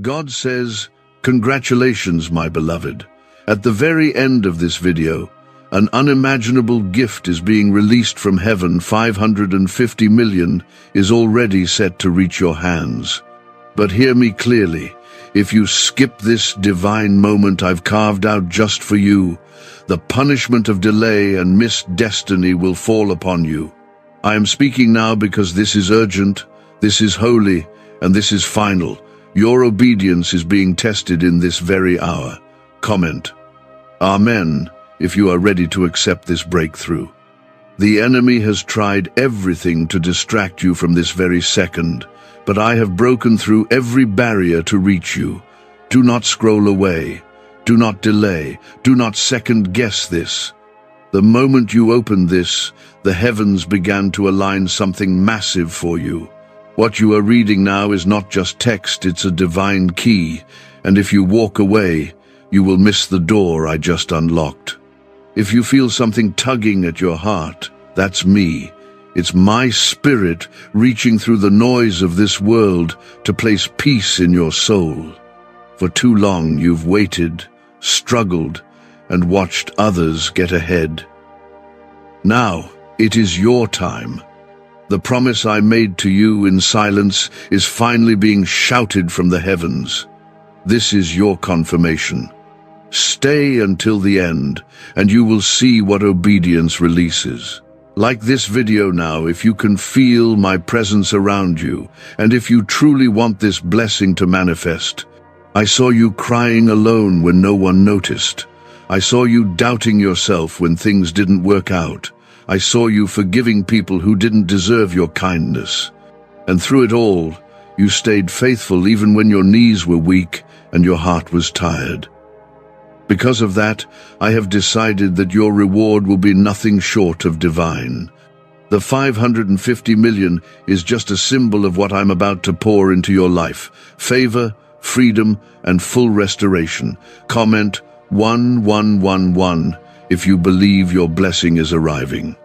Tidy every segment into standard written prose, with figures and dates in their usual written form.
God says, "Congratulations, my beloved. At the very end of this video, an unimaginable gift is being released from heaven. 550 million is already set to reach your hands. But hear me clearly. If you skip this divine moment I've carved out just for you, the punishment of delay and missed destiny will fall upon you. I am speaking now because this is urgent, this is holy, and this is final. Your obedience is being tested in this very hour. Comment, Amen, if you are ready to accept this breakthrough. The enemy has tried everything to distract you from this very second, but I have broken through every barrier to reach you. Do not scroll away. Do not delay. Do not second-guess this. The moment you opened this, the heavens began to align something massive for you. What you are reading now is not just text, it's a divine key, and if you walk away, you will miss the door I just unlocked. If you feel something tugging at your heart, that's me. It's my spirit reaching through the noise of this world to place peace in your soul. For too long you've waited, struggled, and watched others get ahead. Now, it is your time. The promise I made to you in silence is finally being shouted from the heavens. This is your confirmation. Stay until the end, and you will see what obedience releases. Like this video now, if you can feel my presence around you, and if you truly want this blessing to manifest. I saw you crying alone when no one noticed. I saw you doubting yourself when things didn't work out. I saw you forgiving people who didn't deserve your kindness. And through it all, you stayed faithful even when your knees were weak and your heart was tired. Because of that, I have decided that your reward will be nothing short of divine. The 550 million is just a symbol of what I'm about to pour into your life. Favor, freedom, and full restoration. Comment 1111 if you believe your blessing is arriving.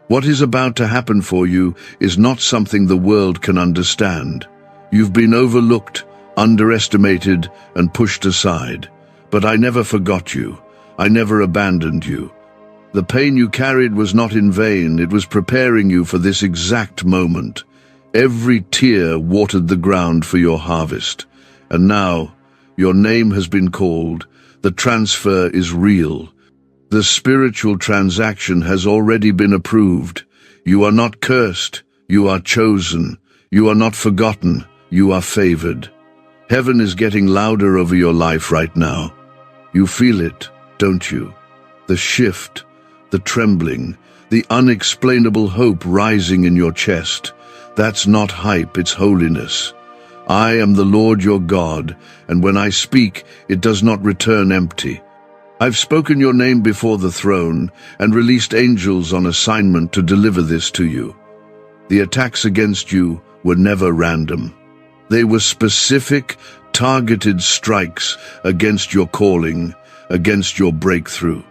What is about to happen for you is not something the world can understand. You've been overlooked, underestimated, and pushed aside. But I never forgot you. I never abandoned you. The pain you carried was not in vain. It was preparing you for this exact moment. Every tear watered the ground for your harvest. And now, your name has been called. The transfer is real. The spiritual transaction has already been approved. You are not cursed. You are chosen. You are not forgotten. You are favored. Heaven is getting louder over your life right now. You feel it, don't you? The shift, the trembling, the unexplainable hope rising in your chest. That's not hype, it's holiness. I am the Lord your God, and when I speak, it does not return empty. I've spoken your name before the throne and released angels on assignment to deliver this to you. The attacks against you were never random. They were specific, targeted strikes against your calling, against your breakthrough.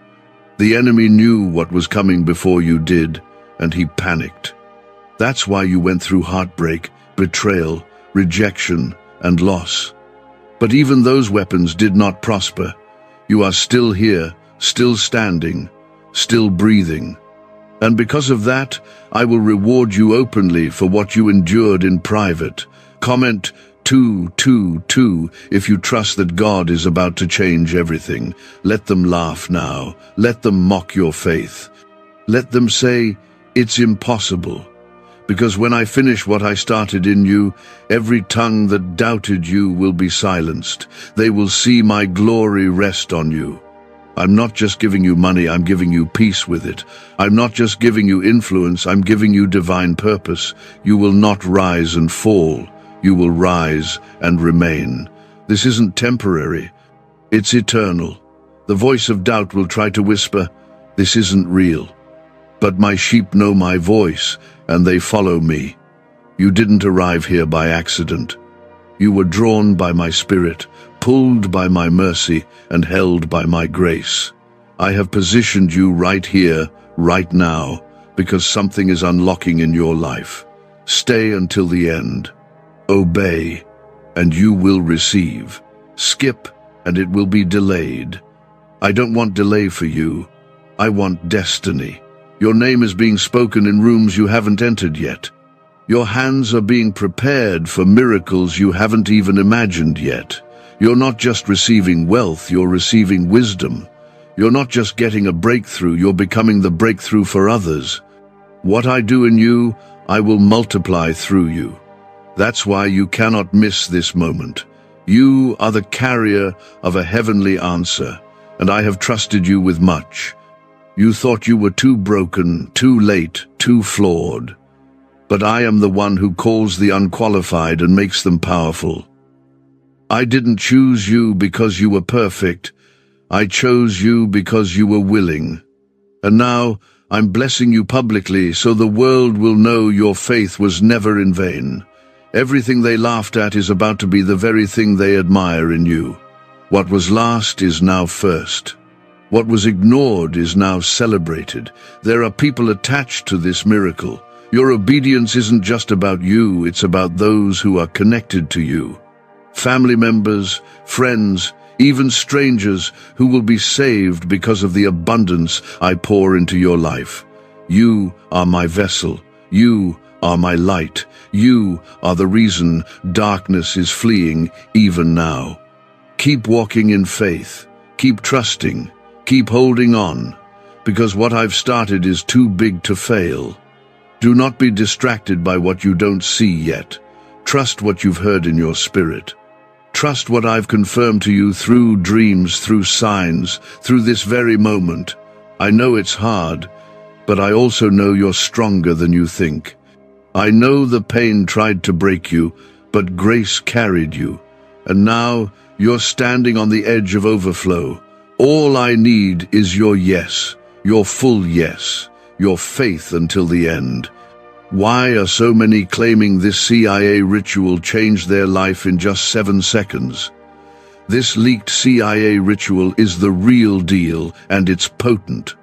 The enemy knew what was coming before you did, and he panicked. That's why you went through heartbreak, betrayal, rejection, and loss. But even those weapons did not prosper. You are still here, still standing, still breathing. And because of that, I will reward you openly for what you endured in private. Comment 222 if you trust that God is about to change everything. Let them laugh now. Let them mock your faith. Let them say, "It's impossible." Because when I finish what I started in you, every tongue that doubted you will be silenced. They will see my glory rest on you. I'm not just giving you money, I'm giving you peace with it. I'm not just giving you influence, I'm giving you divine purpose. You will not rise and fall. You will rise and remain. This isn't temporary. It's eternal. The voice of doubt will try to whisper, "This isn't real." But my sheep know my voice, and they follow me. You didn't arrive here by accident. You were drawn by my spirit, pulled by my mercy, and held by my grace. I have positioned you right here, right now, because something is unlocking in your life. Stay until the end. Obey. and you will receive. Skip, and it will be delayed. I don't want delay for you. I want destiny. Your name is being spoken in rooms you haven't entered yet. Your hands are being prepared for miracles you haven't even imagined yet. You're not just receiving wealth, you're receiving wisdom. You're not just getting a breakthrough, you're becoming the breakthrough for others. What I do in you, I will multiply through you. That's why you cannot miss this moment. You are the carrier of a heavenly answer, and I have trusted you with much. You thought you were too broken, too late, too flawed. But I am the one who calls the unqualified and makes them powerful. I didn't choose you because you were perfect. I chose you because you were willing. And now I'm blessing you publicly so the world will know your faith was never in vain. Everything they laughed at is about to be the very thing they admire in you. What was last is now first. What was ignored is now celebrated. There are people attached to this miracle. Your obedience isn't just about you, it's about those who are connected to you. Family members, friends, even strangers who will be saved because of the abundance I pour into your life. You are my vessel. You are my light. You are the reason darkness is fleeing even now. Keep walking in faith. Keep trusting. Keep holding on, because what I've started is too big to fail. Do not be distracted by what you don't see yet. Trust what you've heard in your spirit. Trust what I've confirmed to you through dreams, through signs, through this very moment. I know it's hard, but I also know you're stronger than you think. I know the pain tried to break you, but grace carried you. And now you're standing on the edge of overflow. All I need is your yes, your full yes, your faith until the end. Why are so many claiming this CIA ritual changed their life in just 7 seconds? This leaked CIA ritual is the real deal, and it's potent.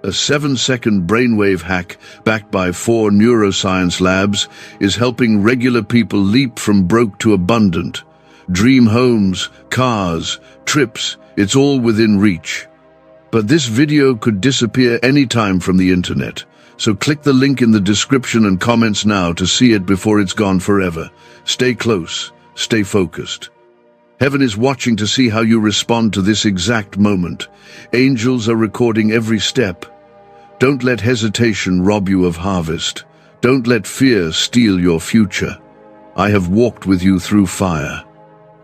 A 7-second brainwave hack backed by 4 neuroscience labs is helping regular people leap from broke to abundant. Dream homes, cars, trips, it's all within reach. But this video could disappear anytime from the internet. So click the link in the description and comments now to see it before it's gone forever. Stay close, stay focused. Heaven is watching to see how you respond to this exact moment. Angels are recording every step. Don't let hesitation rob you of harvest. Don't let fear steal your future. I have walked with you through fire.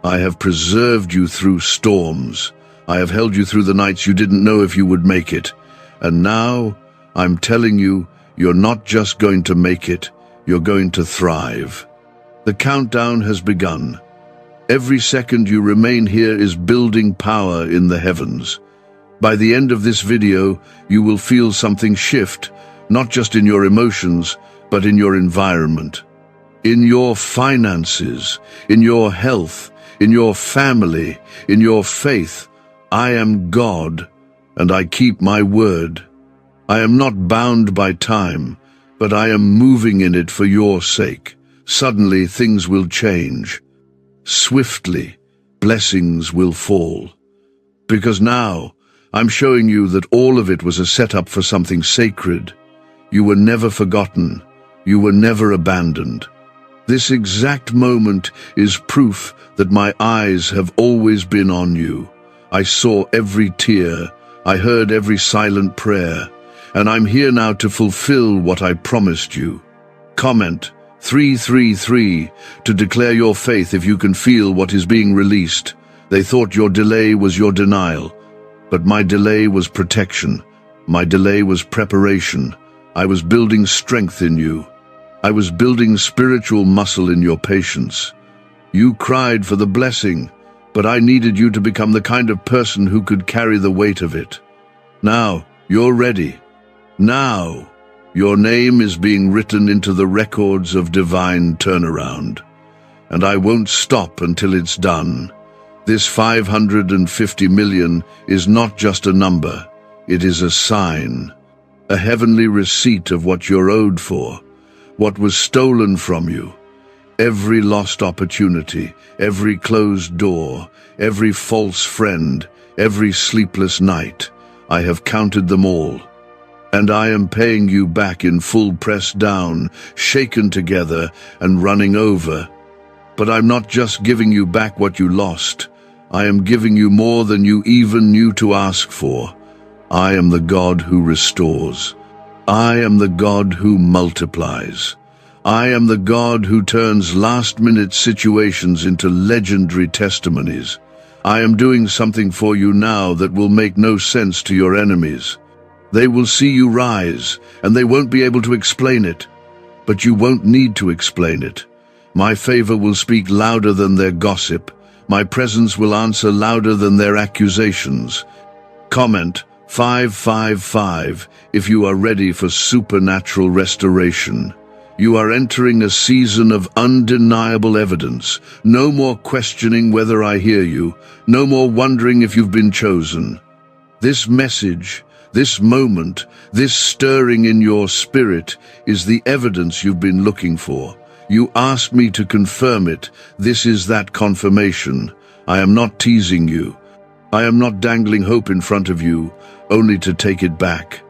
I have preserved you through storms. I have held you through the nights you didn't know if you would make it. And now, I'm telling you, you're not just going to make it, you're going to thrive. The countdown has begun. Every second you remain here is building power in the heavens. By the end of this video, you will feel something shift, not just in your emotions, but in your environment. In your finances, in your health, in your family, in your faith. I am God, and I keep my word. I am not bound by time, but I am moving in it for your sake. Suddenly things will change. Swiftly, blessings will fall. Because now, I'm showing you that all of it was a setup for something sacred. You were never forgotten. You were never abandoned. This exact moment is proof that my eyes have always been on you. I saw every tear. I heard every silent prayer. And I'm here now to fulfill what I promised you. Comment 333 to declare your faith if you can feel what is being released. They thought your delay was your denial, but my delay was protection. My delay was preparation. I was building strength in you. I was building spiritual muscle in your patience. You cried for the blessing, but I needed you to become the kind of person who could carry the weight of it. Now, you're ready. Now, your name is being written into the records of divine turnaround. And I won't stop until it's done. This 550 million is not just a number. It is a sign, a heavenly receipt of what you're owed for, what was stolen from you. Every lost opportunity, every closed door, every false friend, every sleepless night, I have counted them all. And I am paying you back in full, pressed down, shaken together, and running over. But I'm not just giving you back what you lost. I am giving you more than you even knew to ask for. I am the God who restores. I am the God who multiplies. I am the God who turns last-minute situations into legendary testimonies. I am doing something for you now that will make no sense to your enemies. They will see you rise, and they won't be able to explain it. But you won't need to explain it. My favor will speak louder than their gossip. My presence will answer louder than their accusations. Comment 555 if you are ready for supernatural restoration. You are entering a season of undeniable evidence. No more questioning whether I hear you. No more wondering if you've been chosen. This message, this moment, this stirring in your spirit is the evidence you've been looking for. You asked me to confirm it. This is that confirmation. I am not teasing you. I am not dangling hope in front of you, only to take it back.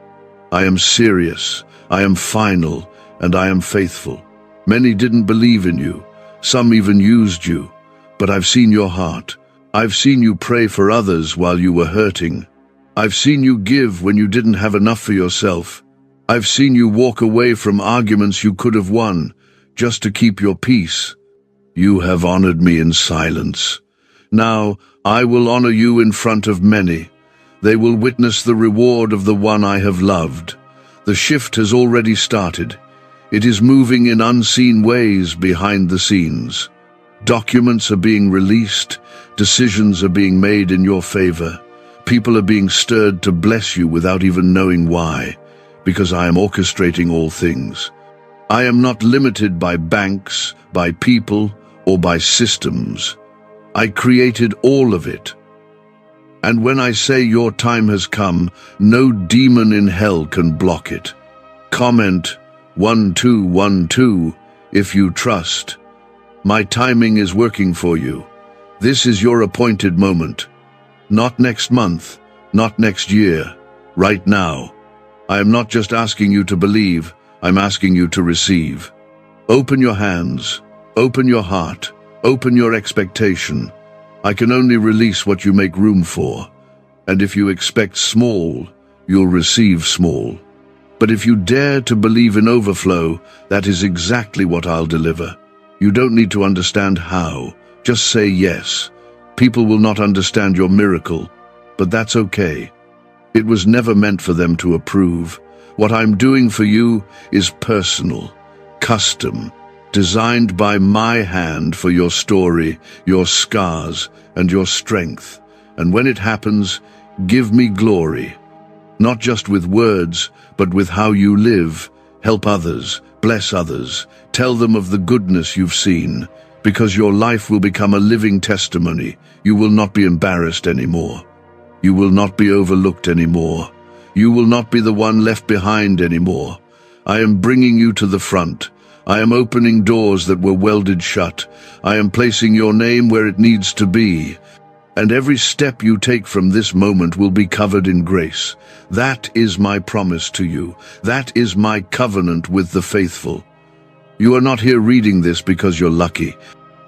I am serious. I am final. And I am faithful. Many didn't believe in you. Some even used you. But I've seen your heart. I've seen you pray for others while you were hurting. I've seen you give when you didn't have enough for yourself. I've seen you walk away from arguments you could have won, just to keep your peace. You have honored me in silence. Now, I will honor you in front of many. They will witness the reward of the one I have loved. The shift has already started. It is moving in unseen ways behind the scenes. Documents are being released. Decisions are being made in your favor. People are being stirred to bless you without even knowing why, because I am orchestrating all things. I am not limited by banks, by people, or by systems. I created all of it. And when I say your time has come, no demon in hell can block it. Comment 1212 if you trust. My timing is working for you. This is your appointed moment. Not next month, not next year, right now. I am not just asking you to believe, I'm asking you to receive. Open your hands, open your heart, open your expectation. I can only release what you make room for. And if you expect small, you'll receive small. But if you dare to believe in overflow, that is exactly what I'll deliver. You don't need to understand how. Just say yes. People will not understand your miracle, but that's okay. It was never meant for them to approve. What I'm doing for you is personal, custom, designed by my hand for your story, your scars, and your strength. And when it happens, give me glory. Not just with words, but with how you live. Help others, bless others, tell them of the goodness you've seen, because your life will become a living testimony. You will not be embarrassed anymore. You will not be overlooked anymore. You will not be the one left behind anymore. I am bringing you to the front. I am opening doors that were welded shut. I am placing your name where it needs to be. And every step you take from this moment will be covered in grace. That is my promise to you. That is my covenant with the faithful. You are not here reading this because you're lucky.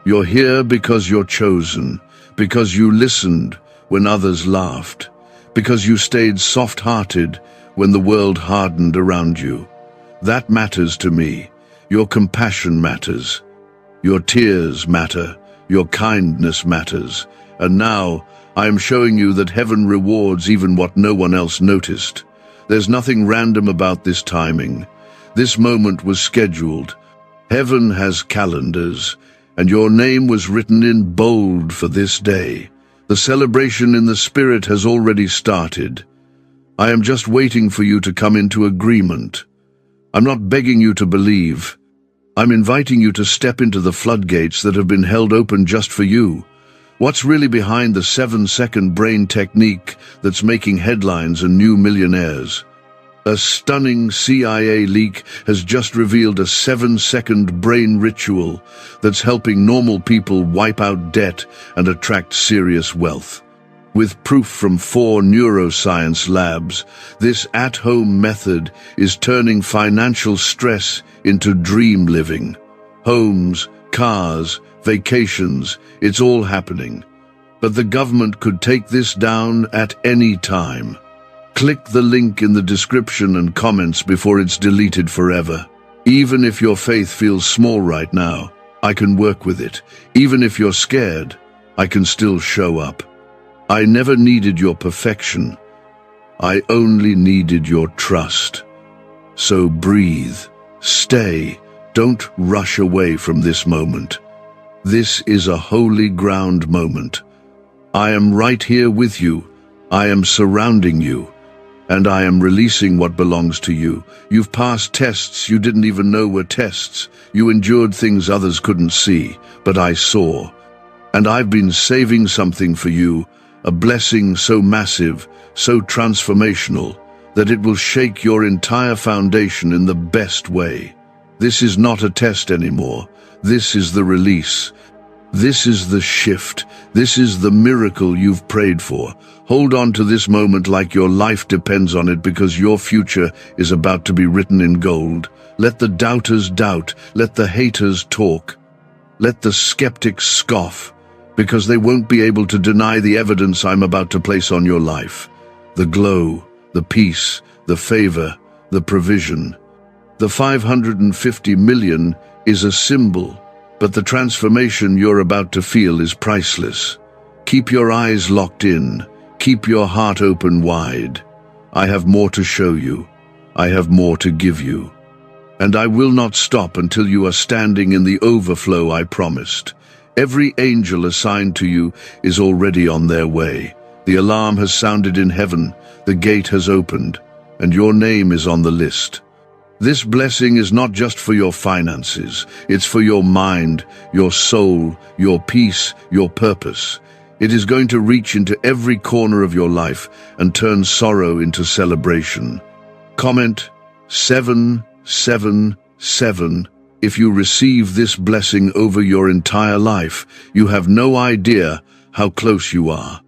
You're here because you're chosen, because you listened when others laughed, because you stayed soft-hearted when the world hardened around you. That matters to me. Your compassion matters. Your tears matter. Your kindness matters. And now, I am showing you that heaven rewards even what no one else noticed. There's nothing random about this timing. This moment was scheduled. Heaven has calendars, and your name was written in bold for this day. The celebration in the Spirit has already started. I am just waiting for you to come into agreement. I'm not begging you to believe. I'm inviting you to step into the floodgates that have been held open just for you. What's really behind the 7-second brain technique that's making headlines and new millionaires? A stunning CIA leak has just revealed a 7-second brain ritual that's helping normal people wipe out debt and attract serious wealth. With proof from 4 neuroscience labs, this at-home method is turning financial stress into dream living. Homes, cars, vacations, it's all happening. But the government could take this down at any time. Click the link in the description and comments before it's deleted forever. Even if your faith feels small right now, I can work with it. Even if you're scared, I can still show up. I never needed your perfection. I only needed your trust. So breathe, stay, don't rush away from this moment. This is a holy ground moment. I am right here with you. I am surrounding you. And I am releasing what belongs to you. You've passed tests you didn't even know were tests. You endured things others couldn't see, but I saw. And I've been saving something for you, a blessing so massive, so transformational, that it will shake your entire foundation in the best way. This is not a test anymore. This is the release. This is the shift. This is the miracle you've prayed for. Hold on to this moment like your life depends on it, because your future is about to be written in gold. Let the doubters doubt. Let the haters talk. Let the skeptics scoff, because they won't be able to deny the evidence I'm about to place on your life. The glow, the peace, the favor, the provision. The 550 million is a symbol, but the transformation you're about to feel is priceless. Keep your eyes locked in. Keep your heart open wide. I have more to show you. I have more to give you. And I will not stop until you are standing in the overflow I promised. Every angel assigned to you is already on their way. The alarm has sounded in heaven, the gate has opened, and your name is on the list. This blessing is not just for your finances, it's for your mind, your soul, your peace, your purpose. It is going to reach into every corner of your life and turn sorrow into celebration. Comment 777 if you receive this blessing over your entire life. You have no idea how close you are.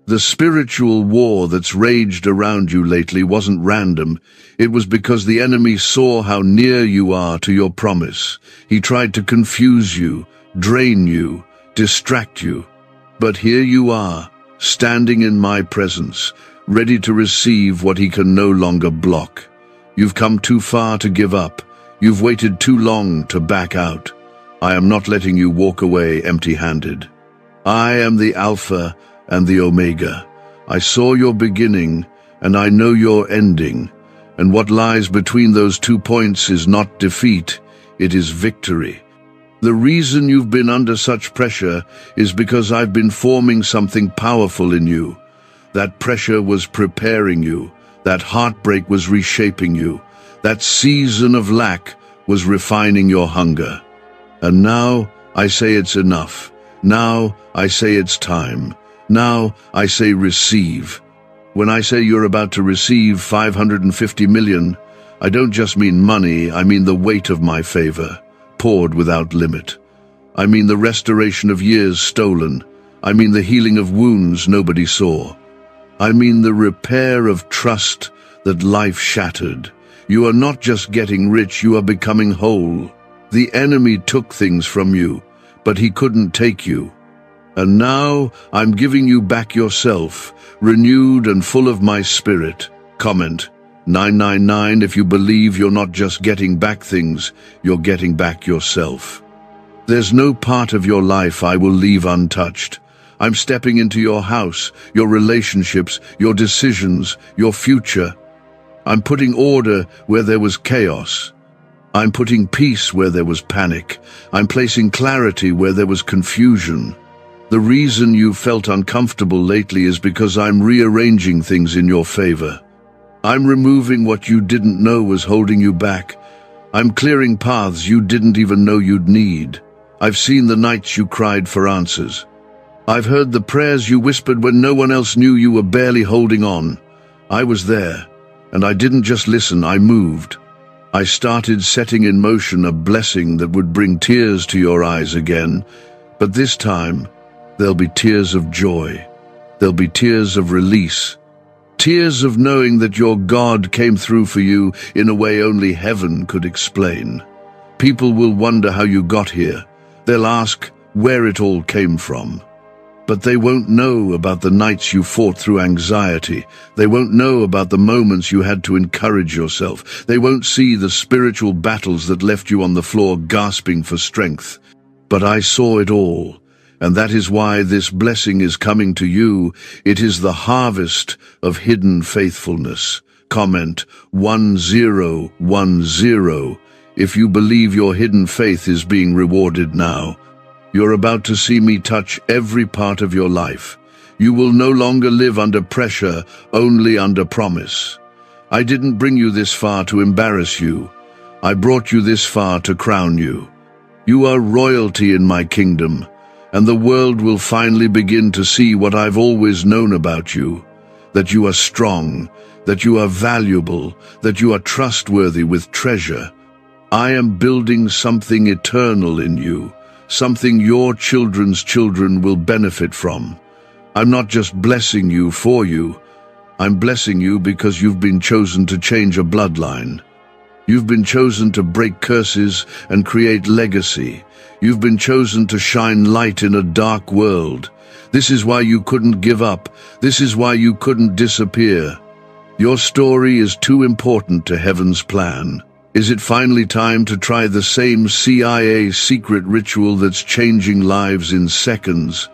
The spiritual war that's raged around you lately wasn't random. It was because the enemy saw how near you are to your promise. He tried to confuse you, drain you, distract you. But here you are, standing in my presence, ready to receive what he can no longer block. You've come too far to give up. You've waited too long to back out. I am not letting you walk away empty-handed. I am the Alpha and the Omega. I saw your beginning, and I know your ending. And what lies between those 2 points is not defeat, it is victory. The reason you've been under such pressure is because I've been forming something powerful in you. That pressure was preparing you. That heartbreak was reshaping you. That season of lack was refining your hunger. And now I say it's enough. Now I say it's time. Now I say receive. When I say you're about to receive 550 million, I don't just mean money, I mean the weight of my favor, poured without limit. I mean the restoration of years stolen. I mean the healing of wounds nobody saw. I mean the repair of trust that life shattered. You are not just getting rich, you are becoming whole. The enemy took things from you, but he couldn't take you. And now I'm giving you back yourself, renewed and full of my spirit. Comment 999 if you believe you're not just getting back things, you're getting back yourself. There's no part of your life I will leave untouched. I'm stepping into your house, your relationships, your decisions, your future. I'm putting order where there was chaos. I'm putting peace where there was panic. I'm placing clarity where there was confusion. The reason you felt uncomfortable lately is because I'm rearranging things in your favor. I'm removing what you didn't know was holding you back. I'm clearing paths you didn't even know you'd need. I've seen the nights you cried for answers. I've heard the prayers you whispered when no one else knew you were barely holding on. I was there. And I didn't just listen, I moved. I started setting in motion a blessing that would bring tears to your eyes again, but this time, there'll be tears of joy. There'll be tears of release. Tears of knowing that your God came through for you in a way only heaven could explain. People will wonder how you got here. They'll ask where it all came from. But they won't know about the nights you fought through anxiety. They won't know about the moments you had to encourage yourself. They won't see the spiritual battles that left you on the floor gasping for strength. But I saw it all, and that is why this blessing is coming to you. It is the harvest of hidden faithfulness. Comment 1010 if you believe your hidden faith is being rewarded now. You're about to see me touch every part of your life. You will no longer live under pressure, only under promise. I didn't bring you this far to embarrass you. I brought you this far to crown you. You are royalty in my kingdom, and the world will finally begin to see what I've always known about you. That you are strong, that you are valuable, that you are trustworthy with treasure. I am building something eternal in you. Something your children's children will benefit from. I'm not just blessing you for you. I'm blessing you because you've been chosen to change a bloodline. You've been chosen to break curses and create legacy. You've been chosen to shine light in a dark world. This is why you couldn't give up. This is why you couldn't disappear. Your story is too important to heaven's plan. Is it finally time to try the same CIA secret ritual that's changing lives in seconds?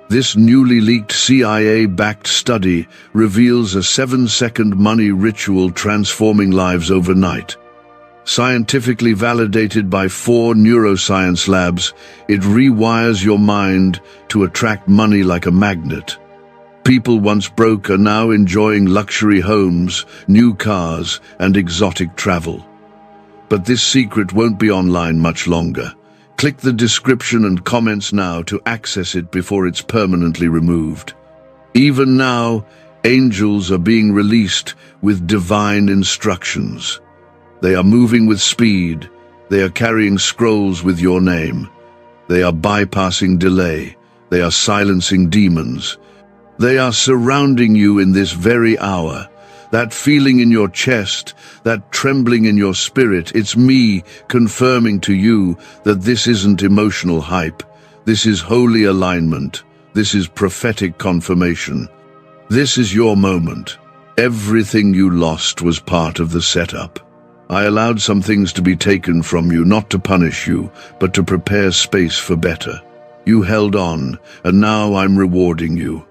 This newly leaked CIA-backed study reveals a 7-second money ritual transforming lives overnight. Scientifically validated by 4 neuroscience labs, it rewires your mind to attract money like a magnet. People once broke are now enjoying luxury homes, new cars, and exotic travel. But this secret won't be online much longer. Click the description and comments now to access it before it's permanently removed. Even now, angels are being released with divine instructions. They are moving with speed. They are carrying scrolls with your name. They are bypassing delay. They are silencing demons. They are surrounding you in this very hour. That feeling in your chest, that trembling in your spirit, it's me confirming to you that this isn't emotional hype. This is holy alignment. This is prophetic confirmation. This is your moment. Everything you lost was part of the setup. I allowed some things to be taken from you, not to punish you, but to prepare space for better. You held on, and now I'm rewarding you.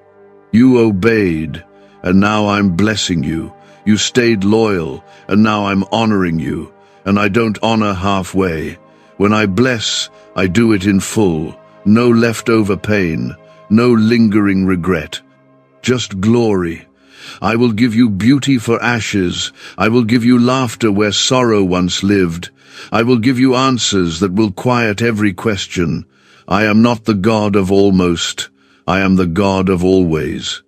You obeyed, and now I'm blessing you. You stayed loyal, and now I'm honoring you. And I don't honor halfway. When I bless, I do it in full. No leftover pain, no lingering regret. Just glory. I will give you beauty for ashes. I will give you laughter where sorrow once lived. I will give you answers that will quiet every question. I am not the God of almost. I am the God of always.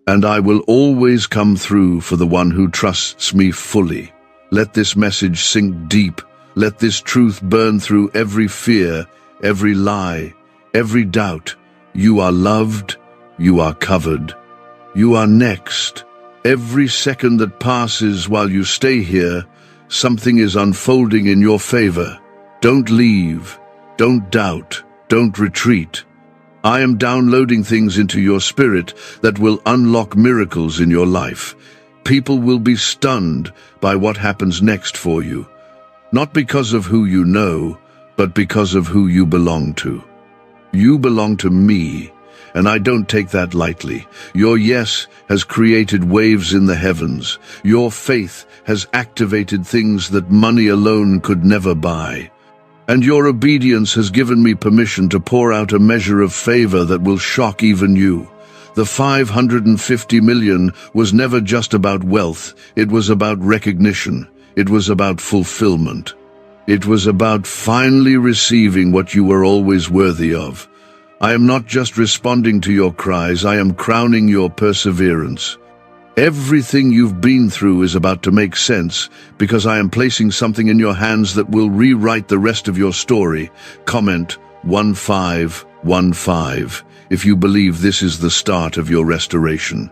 And I will always come through for the one who trusts me fully. Let this message sink deep. Let this truth burn through every fear, every lie, every doubt. You are loved. You are covered. You are next. Every second that passes while you stay here, something is unfolding in your favor. Don't leave. Don't doubt. Don't retreat. I am downloading things into your spirit that will unlock miracles in your life. People will be stunned by what happens next for you. Not because of who you know, but because of who you belong to. You belong to me, and I don't take that lightly. Your yes has created waves in the heavens. Your faith has activated things that money alone could never buy. And your obedience has given me permission to pour out a measure of favor that will shock even you. The 550 million was never just about wealth. It was about recognition. It was about fulfillment. It was about finally receiving what you were always worthy of. I am not just responding to your cries, I am crowning your perseverance. Everything you've been through is about to make sense because I am placing something in your hands that will rewrite the rest of your story. Comment 1515 if you believe this is the start of your restoration.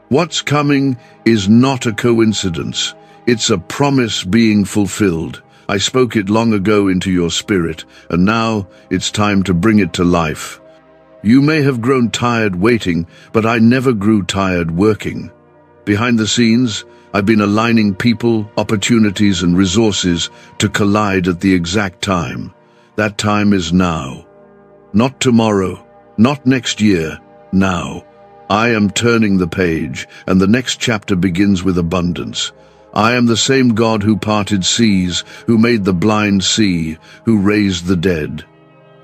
What's coming is not a coincidence. It's a promise being fulfilled. I spoke it long ago into your spirit, and now it's time to bring it to life. You may have grown tired waiting, but I never grew tired working. Behind the scenes, I've been aligning people, opportunities, and resources to collide at the exact time. That time is now. Not tomorrow, not next year, now. I am turning the page, and the next chapter begins with abundance. I am the same God who parted seas, who made the blind see, who raised the dead.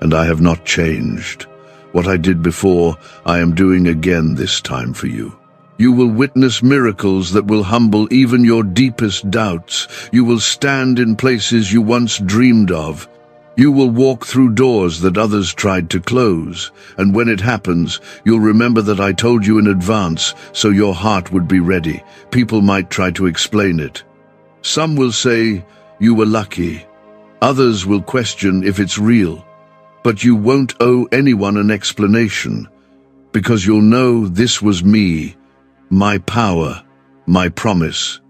And I have not changed. What I did before, I am doing again this time for you. You will witness miracles that will humble even your deepest doubts. You will stand in places you once dreamed of. You will walk through doors that others tried to close. And when it happens, you'll remember that I told you in advance, so your heart would be ready. People might try to explain it. Some will say, you were lucky. Others will question if it's real. But you won't owe anyone an explanation, because you'll know this was me. My power, my promise,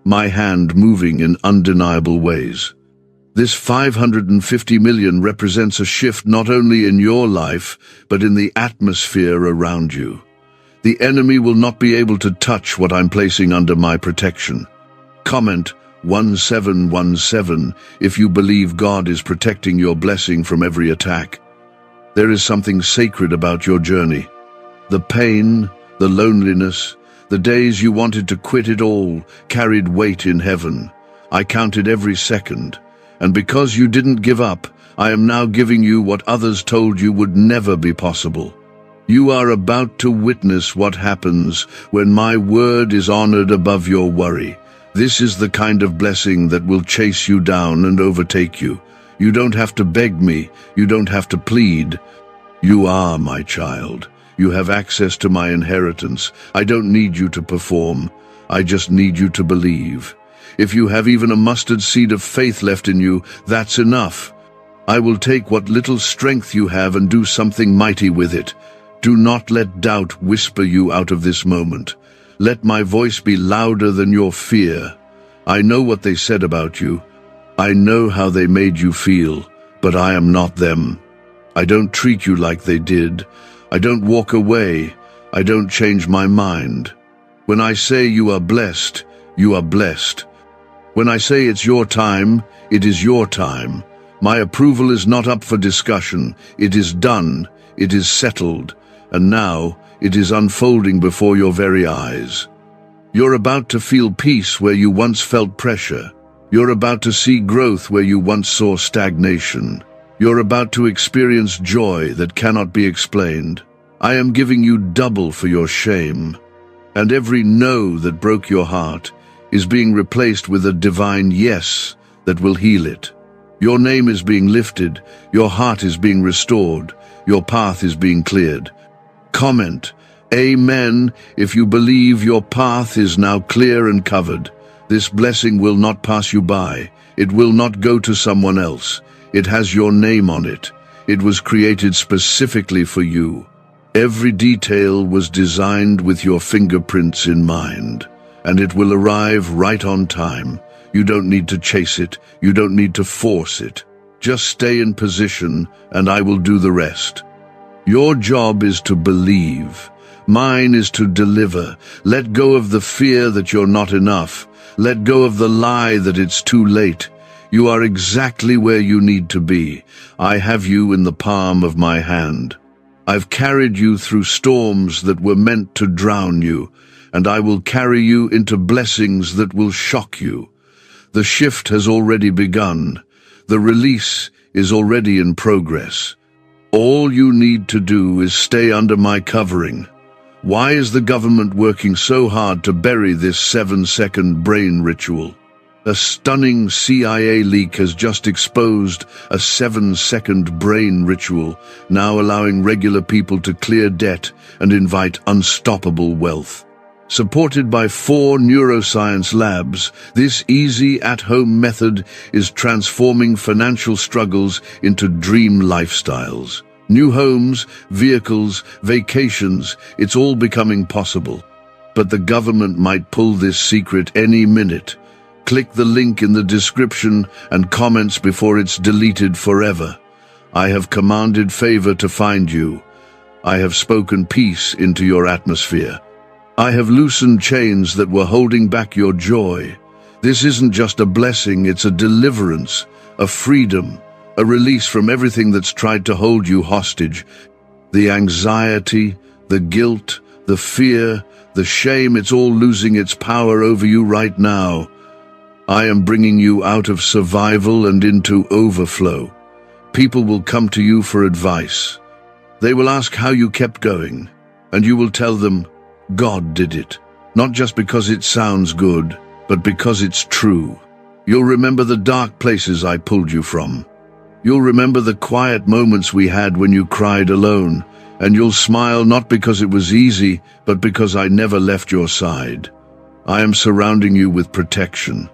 my hand moving in undeniable ways. This 550 million represents a shift not only in your life, but in the atmosphere around you. The enemy will not be able to touch what I'm placing under my protection. Comment 1717 if you believe God is protecting your blessing from every attack. There is something sacred about your journey. The pain, the loneliness, the days you wanted to quit it all carried weight in heaven. I counted every second, and because you didn't give up, I am now giving you what others told you would never be possible. You are about to witness what happens when my word is honored above your worry. This is the kind of blessing that will chase you down and overtake you. You don't have to beg me, you don't have to plead. You are my child. You have access to my inheritance. I don't need you to perform. I just need you to believe. If you have even a mustard seed of faith left in you, that's enough. I will take what little strength you have and do something mighty with it. Do not let doubt whisper you out of this moment. Let my voice be louder than your fear. I know what they said about you. I know how they made you feel, but I am not them. I don't treat you like they did. I don't walk away. I don't change my mind. When I say you are blessed, you are blessed. When I say it's your time, it is your time. My approval is not up for discussion. It is done. It is settled. And now it is unfolding before your very eyes. You're about to feel peace where you once felt pressure. You're about to see growth where you once saw stagnation. You're about to experience joy that cannot be explained. I am giving you double for your shame. And every no that broke your heart is being replaced with a divine yes that will heal it. Your name is being lifted. Your heart is being restored. Your path is being cleared. Comment, Amen, if you believe your path is now clear and covered. This blessing will not pass you by. It will not go to someone else. It has your name on it. It was created specifically for you. Every detail was designed with your fingerprints in mind, and it will arrive right on time. You don't need to chase it. You don't need to force it. Just stay in position, and I will do the rest. Your job is to believe. Mine is to deliver. Let go of the fear that you're not enough. Let go of the lie that it's too late. You are exactly where you need to be. I have you in the palm of my hand. I've carried you through storms that were meant to drown you, and I will carry you into blessings that will shock you. The shift has already begun. The release is already in progress. All you need to do is stay under my covering. Why is the government working so hard to bury this 7-second brain ritual? A stunning CIA leak has just exposed a 7-second brain ritual, now allowing regular people to clear debt and invite unstoppable wealth. Supported by 4 neuroscience labs, this easy at-home method is transforming financial struggles into dream lifestyles. New homes, vehicles, vacations, it's all becoming possible. But the government might pull this secret any minute. Click the link in the description and comments before it's deleted forever. I have commanded favor to find you. I have spoken peace into your atmosphere. I have loosened chains that were holding back your joy. This isn't just a blessing, it's a deliverance, a freedom, a release from everything that's tried to hold you hostage. The anxiety, the guilt, the fear, the shame, it's all losing its power over you right now. I am bringing you out of survival and into overflow. People will come to you for advice. They will ask how you kept going, and you will tell them, God did it, not just because it sounds good, but because it's true. You'll remember the dark places I pulled you from. You'll remember the quiet moments we had when you cried alone, and you'll smile not because it was easy, but because I never left your side. I am surrounding you with protection.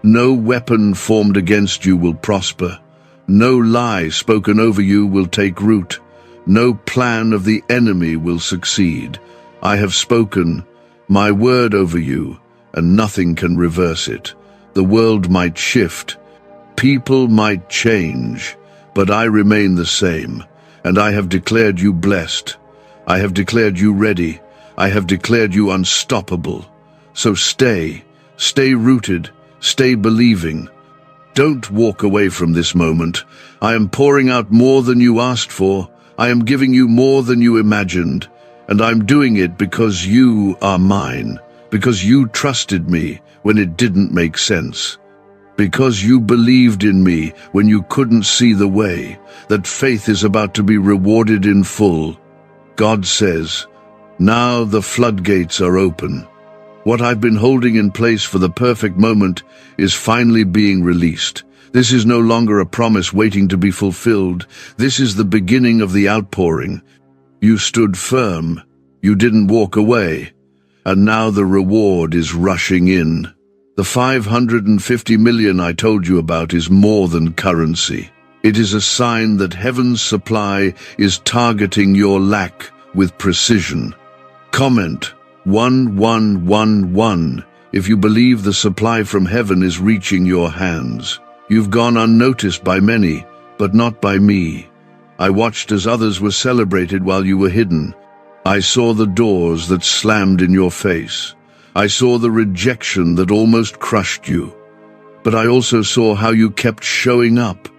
No weapon formed against you will prosper. No lie spoken over you will take root. No plan of the enemy will succeed. I have spoken my word over you, and nothing can reverse it. The world might shift, people might change, but I remain the same, and I have declared you blessed. I have declared you ready. I have declared you unstoppable. So stay rooted, stay believing. Don't walk away from this moment. I am pouring out more than you asked for. I am giving you more than you imagined. And I'm doing it because you are mine, because you trusted me when it didn't make sense, because you believed in me when you couldn't see the way, that faith is about to be rewarded in full. God says, now the floodgates are open. What I've been holding in place for the perfect moment is finally being released. This is no longer a promise waiting to be fulfilled. This is the beginning of the outpouring. You stood firm, you didn't walk away, and now the reward is rushing in. The 550 million I told you about is more than currency. It is a sign that heaven's supply is targeting your lack with precision. Comment 1111 if you believe the supply from heaven is reaching your hands. You've gone unnoticed by many, but not by me. I watched as others were celebrated while you were hidden. I saw the doors that slammed in your face. I saw the rejection that almost crushed you. But I also saw how you kept showing up,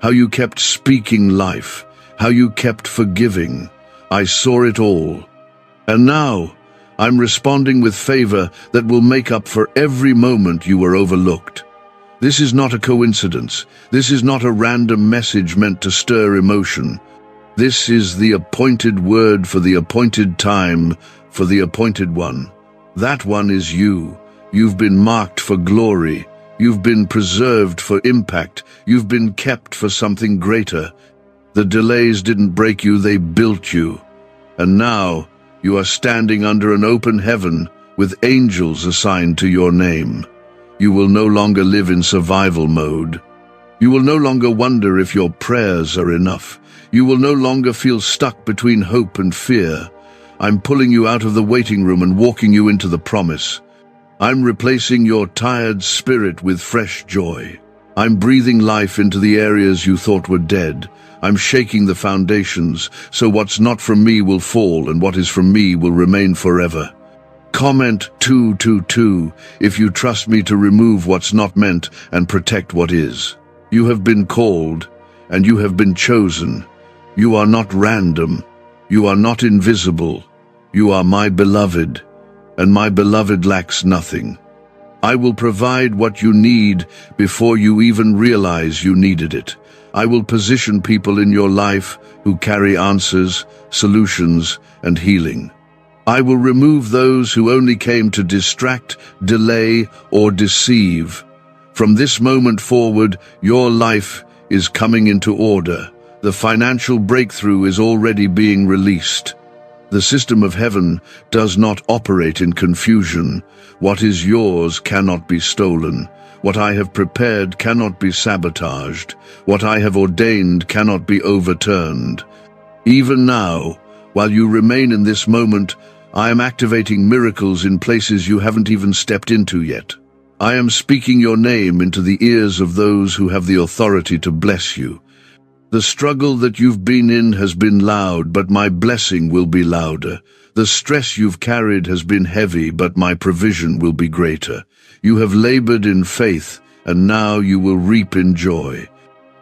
how you kept speaking life, how you kept forgiving. I saw it all. And now, I'm responding with favor that will make up for every moment you were overlooked. This is not a coincidence. This is not a random message meant to stir emotion. This is the appointed word for the appointed time, for the appointed one. That one is you. You've been marked for glory. You've been preserved for impact. You've been kept for something greater. The delays didn't break you, they built you. And now, you are standing under an open heaven with angels assigned to your name. You will no longer live in survival mode. You will no longer wonder if your prayers are enough. You will no longer feel stuck between hope and fear. I'm pulling you out of the waiting room and walking you into the promise. I'm replacing your tired spirit with fresh joy. I'm breathing life into the areas you thought were dead. I'm shaking the foundations, so what's not from me will fall and what is from me will remain forever. Comment 222 if you trust me to remove what's not meant and protect what is. You have been called, and you have been chosen. You are not random. You are not invisible. You are my beloved, and my beloved lacks nothing. I will provide what you need before you even realize you needed it. I will position people in your life who carry answers, solutions, and healing. I will remove those who only came to distract, delay, or deceive. From this moment forward, your life is coming into order. The financial breakthrough is already being released. The system of heaven does not operate in confusion. What is yours cannot be stolen. What I have prepared cannot be sabotaged. What I have ordained cannot be overturned. Even now, while you remain in this moment, I am activating miracles in places you haven't even stepped into yet. I am speaking your name into the ears of those who have the authority to bless you. The struggle that you've been in has been loud, but my blessing will be louder. The stress you've carried has been heavy, but my provision will be greater. You have labored in faith, and now you will reap in joy.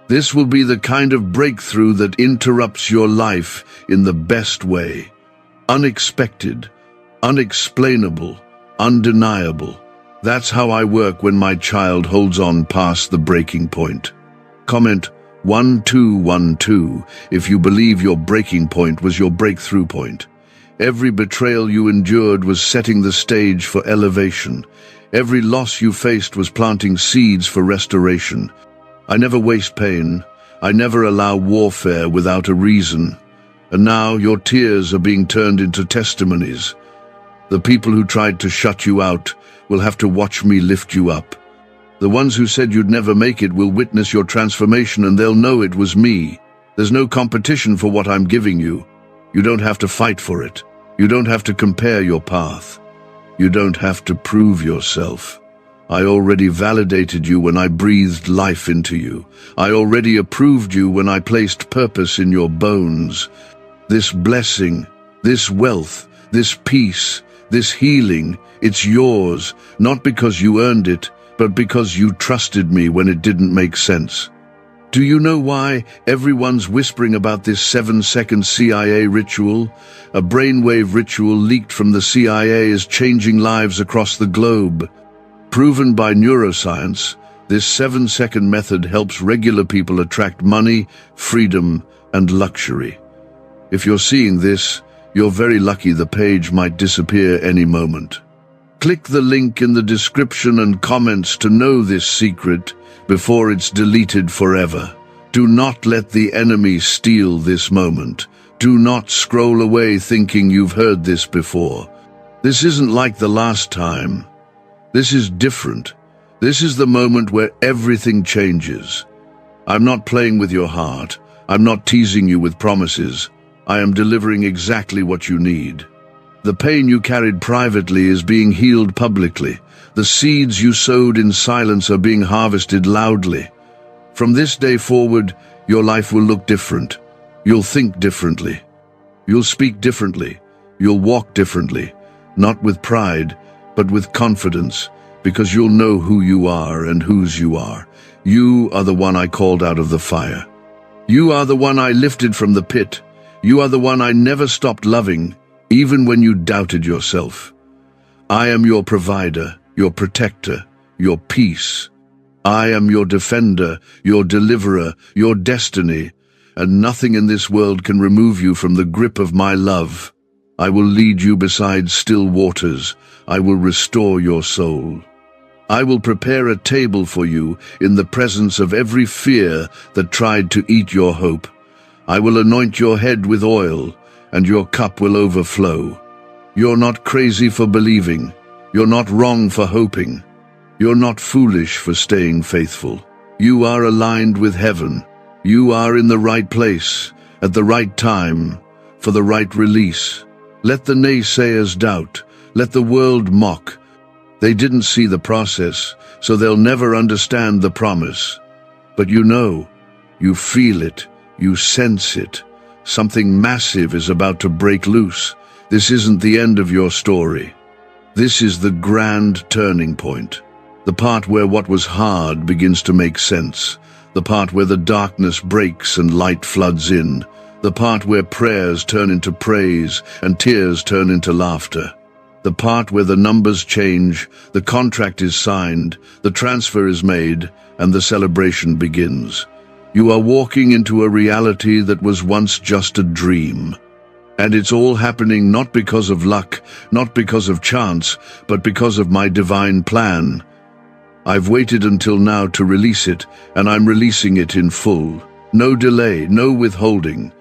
This will be the kind of breakthrough that interrupts your life in the best way. Unexpected, unexplainable, undeniable. That's how I work when my child holds on past the breaking point. Comment 1212 if you believe your breaking point was your breakthrough point. Every betrayal you endured was setting the stage for elevation. Every loss you faced was planting seeds for restoration. I never waste pain. I never allow warfare without a reason. And now your tears are being turned into testimonies. The people who tried to shut you out will have to watch me lift you up. The ones who said you'd never make it will witness your transformation, and they'll know it was me. There's no competition for what I'm giving you. You don't have to fight for it. You don't have to compare your path. You don't have to prove yourself. I already validated you when I breathed life into you. I already approved you when I placed purpose in your bones. This blessing, this wealth, this peace, this healing, it's yours, not because you earned it, but because you trusted me when it didn't make sense. Do you know why everyone's whispering about this 7-second CIA ritual? A brainwave ritual leaked from the CIA is changing lives across the globe. Proven by neuroscience, this 7-second method helps regular people attract money, freedom, and luxury. If you're seeing this, you're very lucky. The page might disappear any moment. Click the link in the description and comments to know this secret before it's deleted forever. Do not let the enemy steal this moment. Do not scroll away thinking you've heard this before. This isn't like the last time. This is different. This is the moment where everything changes. I'm not playing with your heart. I'm not teasing you with promises. I am delivering exactly what you need. The pain you carried privately is being healed publicly. The seeds you sowed in silence are being harvested loudly. From this day forward, your life will look different. You'll think differently. You'll speak differently. You'll walk differently. Not with pride, but with confidence, because you'll know who you are and whose you are. You are the one I called out of the fire. You are the one I lifted from the pit. You are the one I never stopped loving, even when you doubted yourself. I am your provider, your protector, your peace. I am your defender, your deliverer, your destiny, and nothing in this world can remove you from the grip of my love. I will lead you beside still waters. I will restore your soul. I will prepare a table for you in the presence of every fear that tried to eat your hope. I will anoint your head with oil, and your cup will overflow. You're not crazy for believing. You're not wrong for hoping. You're not foolish for staying faithful. You are aligned with heaven. You are in the right place, at the right time, for the right release. Let the naysayers doubt. Let the world mock. They didn't see the process, so they'll never understand the promise. But you know, you feel it, you sense it. Something massive is about to break loose. This isn't the end of your story. This is the grand turning point. The part where what was hard begins to make sense. The part where the darkness breaks and light floods in. The part where prayers turn into praise and tears turn into laughter. The part where the numbers change, the contract is signed, the transfer is made, and the celebration begins. You are walking into a reality that was once just a dream. And it's all happening not because of luck, not because of chance, but because of my divine plan. I've waited until now to release it, and I'm releasing it in full. No delay, no withholding,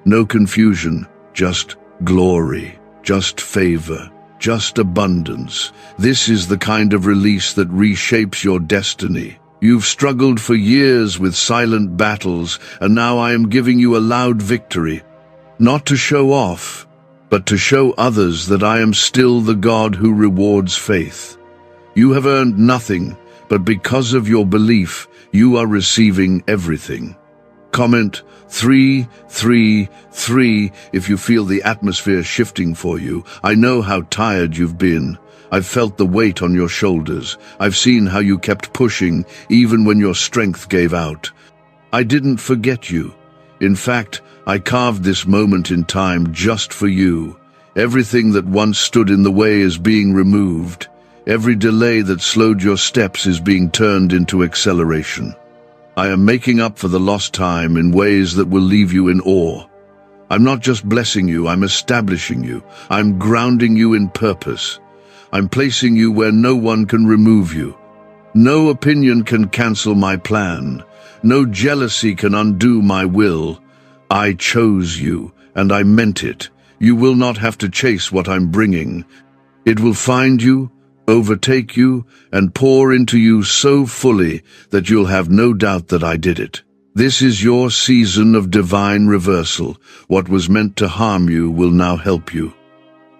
no confusion, just glory, just favor, just abundance. This is the kind of release that reshapes your destiny. You've struggled for years with silent battles, and now I am giving you a loud victory. Not to show off, but to show others that I am still the God who rewards faith. You have earned nothing, but because of your belief, you are receiving everything. Comment 333 if you feel the atmosphere shifting for you. I know how tired you've been. I've felt the weight on your shoulders. I've seen how you kept pushing even when your strength gave out. I didn't forget you. In fact, I carved this moment in time just for you. Everything that once stood in the way is being removed. Every delay that slowed your steps is being turned into acceleration. I am making up for the lost time in ways that will leave you in awe. I'm not just blessing you, I'm establishing you. I'm grounding you in purpose. I'm placing you where no one can remove you. No opinion can cancel my plan. No jealousy can undo my will. I chose you, and I meant it. You will not have to chase what I'm bringing. It will find you, overtake you, and pour into you so fully that you'll have no doubt that I did it. This is your season of divine reversal. What was meant to harm you will now help you.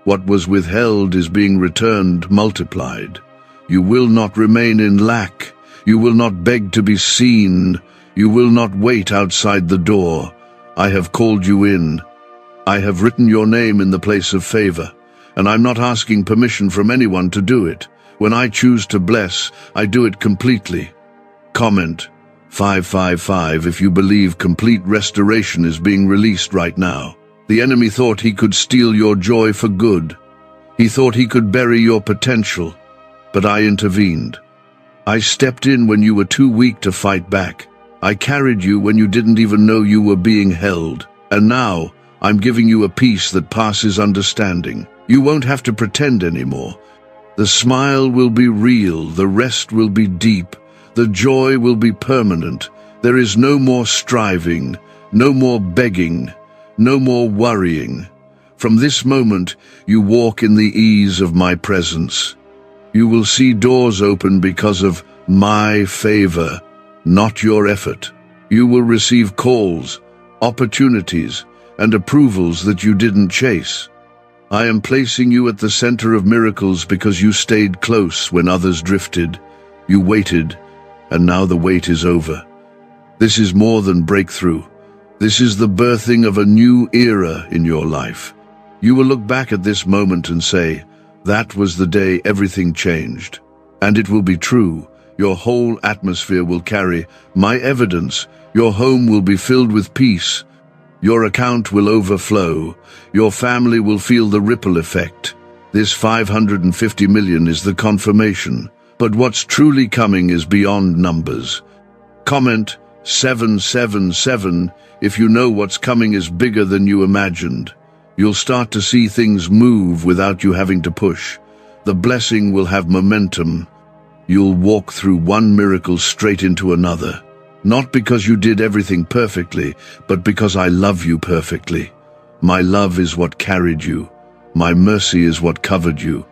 What was withheld is being returned multiplied. You will not remain in lack. You will not beg to be seen. You will not wait outside the door. I have called you in. I have written your name in the place of favor, and I'm not asking permission from anyone to do it. When I choose to bless, I do it completely. Comment 555 if you believe complete restoration is being released right now. The enemy thought he could steal your joy for good. He thought he could bury your potential, but I intervened. I stepped in when you were too weak to fight back. I carried you when you didn't even know you were being held. And now, I'm giving you a peace that passes understanding. You won't have to pretend anymore. The smile will be real, the rest will be deep, the joy will be permanent. There is no more striving, no more begging, no more worrying. From this moment, you walk in the ease of my presence. You will see doors open because of my favor, not your effort. You will receive calls, opportunities, and approvals that you didn't chase. I am placing you at the center of miracles because you stayed close when others drifted. You waited, and now the wait is over. This is more than breakthrough. This is the birthing of a new era in your life. You will look back at this moment and say, that was the day everything changed. And it will be true. Your whole atmosphere will carry my evidence. Your home will be filled with peace. Your account will overflow. Your family will feel the ripple effect. This 550 million is the confirmation. But what's truly coming is beyond numbers. Comment 777 if you know what's coming is bigger than you imagined. You'll start to see things move without you having to push. The blessing will have momentum. You'll walk through one miracle straight into another. Not because you did everything perfectly, but because I love you perfectly. My love is what carried you. My mercy is what covered you.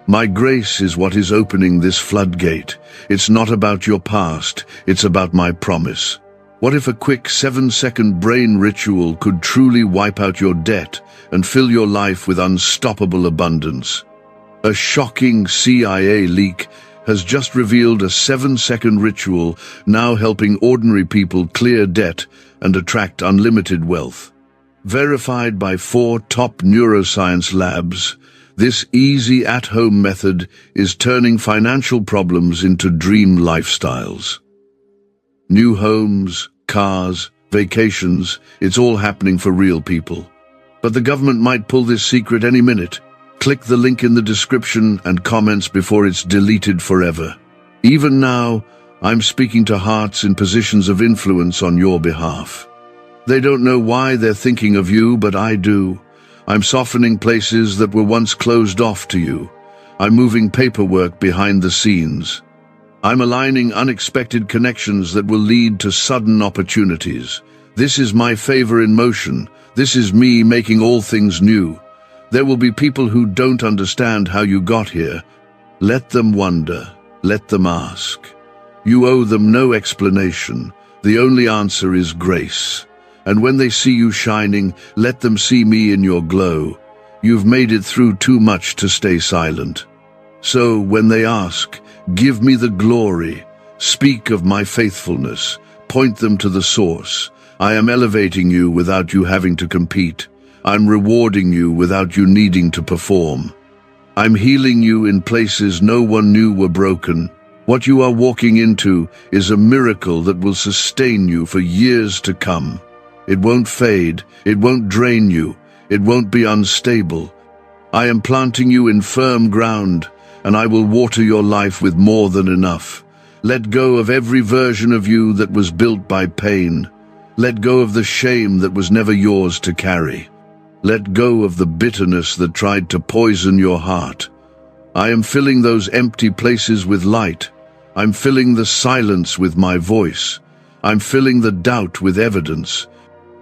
My grace is what is opening this floodgate. It's not about your past, it's about my promise. What if a quick 7-second brain ritual could truly wipe out your debt and fill your life with unstoppable abundance? A shocking CIA leak has just revealed a 7-second ritual now helping ordinary people clear debt and attract unlimited wealth. Verified by 4 top neuroscience labs, this easy at-home method is turning financial problems into dream lifestyles. New homes, cars, vacations, it's all happening for real people. But the government might pull this secret any minute. Click the link in the description and comments before it's deleted forever. Even now, I'm speaking to hearts in positions of influence on your behalf. They don't know why they're thinking of you, but I do. I'm softening places that were once closed off to you. I'm moving paperwork behind the scenes. I'm aligning unexpected connections that will lead to sudden opportunities. This is my favor in motion. This is me making all things new. There will be people who don't understand how you got here. Let them wonder. Let them ask. You owe them no explanation. The only answer is grace. And when they see you shining, let them see me in your glow. You've made it through too much to stay silent. So when they ask, give me the glory, speak of my faithfulness, point them to the source. I am elevating you without you having to compete. I'm rewarding you without you needing to perform. I'm healing you in places no one knew were broken. What you are walking into is a miracle that will sustain you for years to come. It won't fade, it won't drain you, it won't be unstable. I am planting you in firm ground, and I will water your life with more than enough. Let go of every version of you that was built by pain. Let go of the shame that was never yours to carry. Let go of the bitterness that tried to poison your heart. I am filling those empty places with light. I'm filling the silence with my voice. I'm filling the doubt with evidence.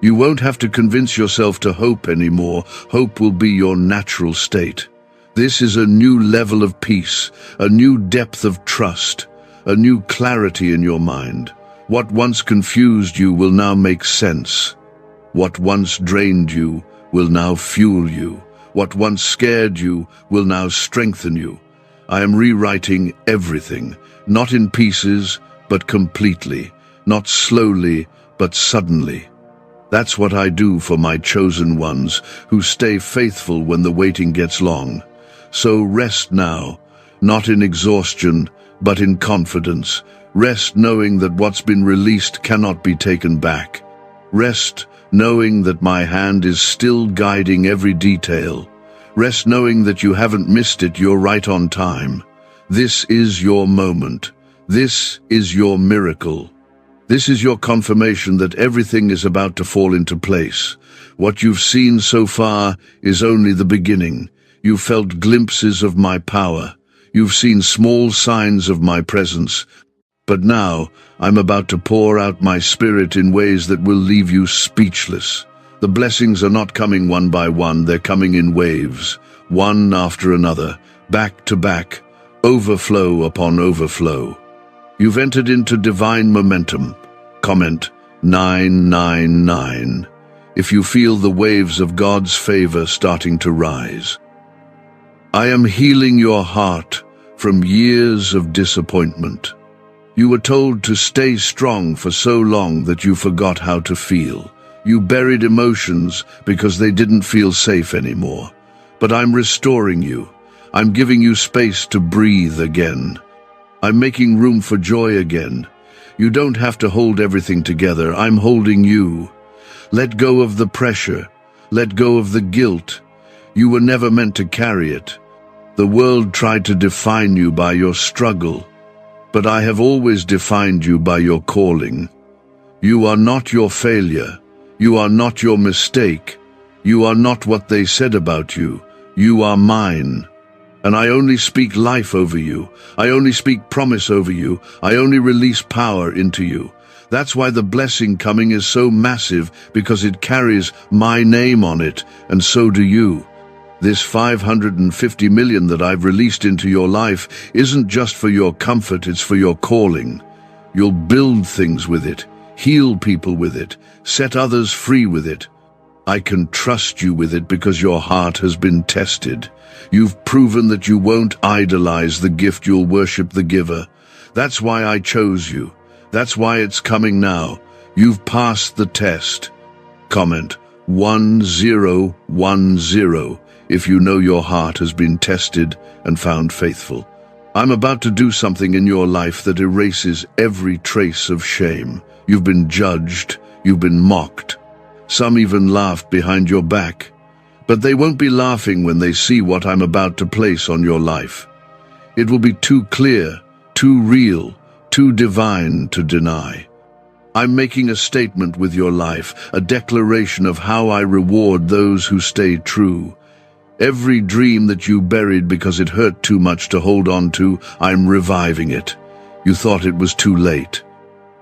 You won't have to convince yourself to hope anymore. Hope will be your natural state. This is a new level of peace, a new depth of trust, a new clarity in your mind. What once confused you will now make sense. What once drained you will now fuel you. What once scared you will now strengthen you. I am rewriting everything, not in pieces, but completely, not slowly, but suddenly. That's what I do for my chosen ones, who stay faithful when the waiting gets long. So rest now, not in exhaustion, but in confidence. Rest knowing that what's been released cannot be taken back. Rest knowing that my hand is still guiding every detail. Rest knowing that you haven't missed it, you're right on time. This is your moment. This is your miracle. This is your confirmation that everything is about to fall into place. What you've seen so far is only the beginning. You've felt glimpses of my power. You've seen small signs of my presence. But now, I'm about to pour out my spirit in ways that will leave you speechless. The blessings are not coming one by one, they're coming in waves, one after another, back to back, overflow upon overflow. You've entered into divine momentum. Comment 999 if you feel the waves of God's favor starting to rise. I am healing your heart from years of disappointment. You were told to stay strong for so long that you forgot how to feel. You buried emotions because they didn't feel safe anymore. But I'm restoring you. I'm giving you space to breathe again. I'm making room for joy again. You don't have to hold everything together. I'm holding you. Let go of the pressure. Let go of the guilt. You were never meant to carry it. The world tried to define you by your struggle. But I have always defined you by your calling. You are not your failure. You are not your mistake. You are not what they said about you. You are mine. And I only speak life over you. I only speak promise over you. I only release power into you. That's why the blessing coming is so massive, because it carries my name on it, and so do you. This 550 million that I've released into your life isn't just for your comfort, it's for your calling. You'll build things with it, heal people with it, set others free with it. I can trust you with it because your heart has been tested. You've proven that you won't idolize the gift, you'll worship the giver. That's why I chose you. That's why it's coming now. You've passed the test. Comment 1010 if you know your heart has been tested and found faithful. I'm about to do something in your life that erases every trace of shame. You've been judged. You've been mocked. Some even laughed behind your back. But they won't be laughing when they see what I'm about to place on your life. It will be too clear, too real, too divine to deny. I'm making a statement with your life, a declaration of how I reward those who stay true. Every dream that you buried because it hurt too much to hold on to, I'm reviving it. You thought it was too late.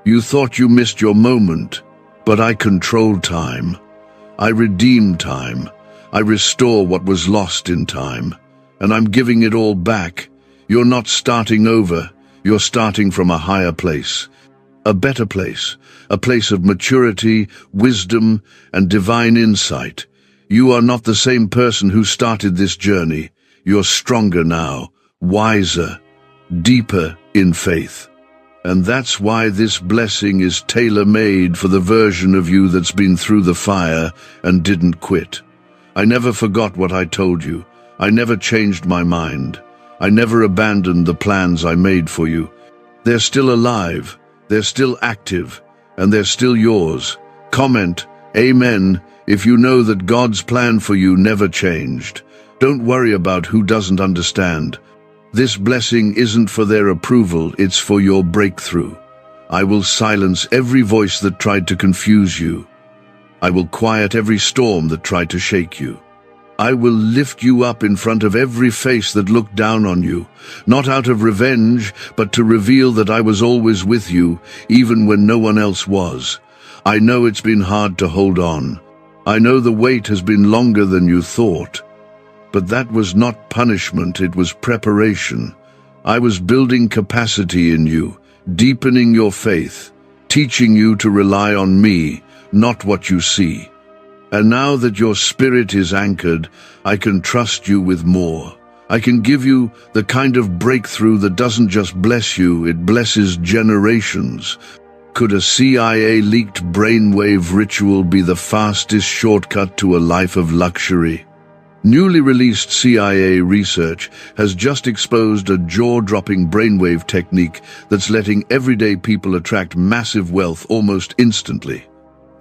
You thought you missed your moment. But I control time. I redeem time. I restore what was lost in time, and I'm giving it all back. You're not starting over, you're starting from a higher place, a better place, a place of maturity, wisdom, and divine insight. You are not the same person who started this journey. You're stronger now, wiser, deeper in faith. And that's why this blessing is tailor-made for the version of you that's been through the fire and didn't quit. I never forgot what I told you. I never changed my mind. I never abandoned the plans I made for you. They're still alive, they're still active, and they're still yours. Comment, Amen, if you know that God's plan for you never changed. Don't worry about who doesn't understand. This blessing isn't for their approval, it's for your breakthrough. I will silence every voice that tried to confuse you. I will quiet every storm that tried to shake you. I will lift you up in front of every face that looked down on you, not out of revenge, but to reveal that I was always with you, even when no one else was. I know it's been hard to hold on. I know the wait has been longer than you thought. But that was not punishment, it was preparation. I was building capacity in you, deepening your faith, teaching you to rely on me, not what you see. And now that your spirit is anchored, I can trust you with more. I can give you the kind of breakthrough that doesn't just bless you, it blesses generations. Could a CIA-leaked brainwave ritual be the fastest shortcut to a life of luxury? Newly released CIA research has just exposed a jaw-dropping brainwave technique that's letting everyday people attract massive wealth almost instantly.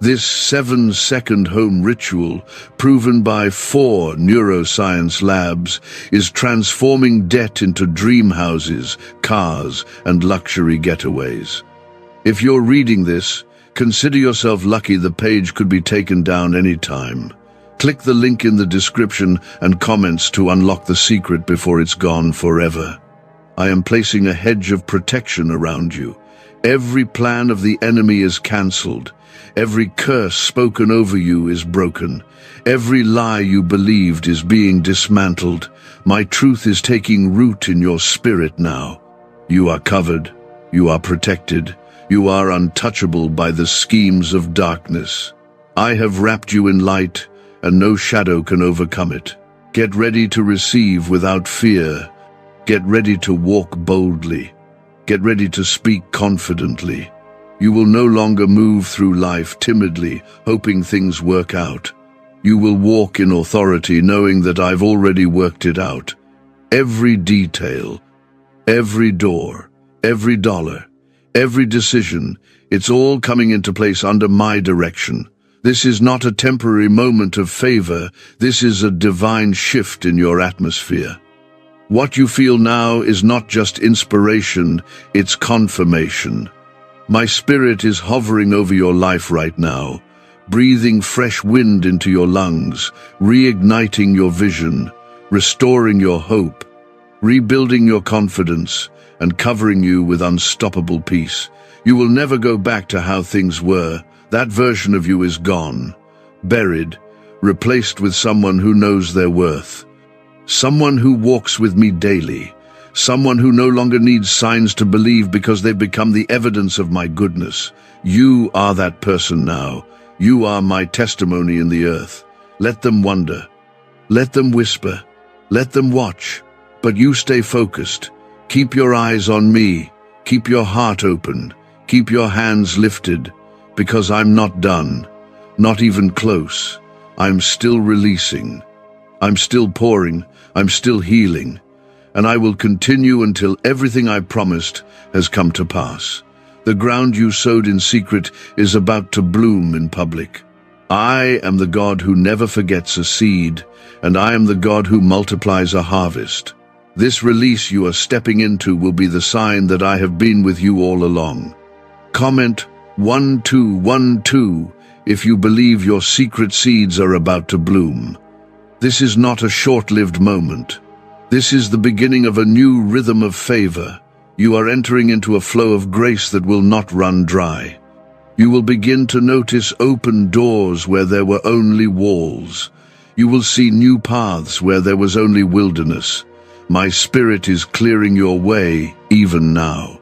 This 7-second home ritual, proven by 4 neuroscience labs, is transforming debt into dream houses, cars, and luxury getaways. If you're reading this, consider yourself lucky. The page could be taken down any time. Click the link in the description and comments to unlock the secret before it's gone forever. I am placing a hedge of protection around you. Every plan of the enemy is cancelled. Every curse spoken over you is broken. Every lie you believed is being dismantled. My truth is taking root in your spirit now. You are covered. You are protected. You are untouchable by the schemes of darkness. I have wrapped you in light, and no shadow can overcome it. Get ready to receive without fear. Get ready to walk boldly. Get ready to speak confidently. You will no longer move through life timidly, hoping things work out. You will walk in authority, knowing that I've already worked it out. Every detail, every door, every dollar, every decision, it's all coming into place under my direction. This is not a temporary moment of favor. This is a divine shift in your atmosphere. What you feel now is not just inspiration, it's confirmation. My spirit is hovering over your life right now, breathing fresh wind into your lungs, reigniting your vision, restoring your hope, rebuilding your confidence, and covering you with unstoppable peace. You will never go back to how things were. That version of you is gone, buried, replaced with someone who knows their worth. Someone who walks with me daily. Someone who no longer needs signs to believe because they've become the evidence of my goodness. You are that person now. You are my testimony in the earth. Let them wonder. Let them whisper. Let them watch. But you stay focused. Keep your eyes on me. Keep your heart open. Keep your hands lifted. Because I'm not done. Not even close. I'm still releasing. I'm still pouring. I'm still healing. And I will continue until everything I promised has come to pass. The ground you sowed in secret is about to bloom in public. I am the God who never forgets a seed, and I am the God who multiplies a harvest. This release you are stepping into will be the sign that I have been with you all along. Comment 1212 if you believe your secret seeds are about to bloom. This is not a short-lived moment. This is the beginning of a new rhythm of favor. You are entering into a flow of grace that will not run dry. You will begin to notice open doors where there were only walls. You will see new paths where there was only wilderness. My spirit is clearing your way, even now.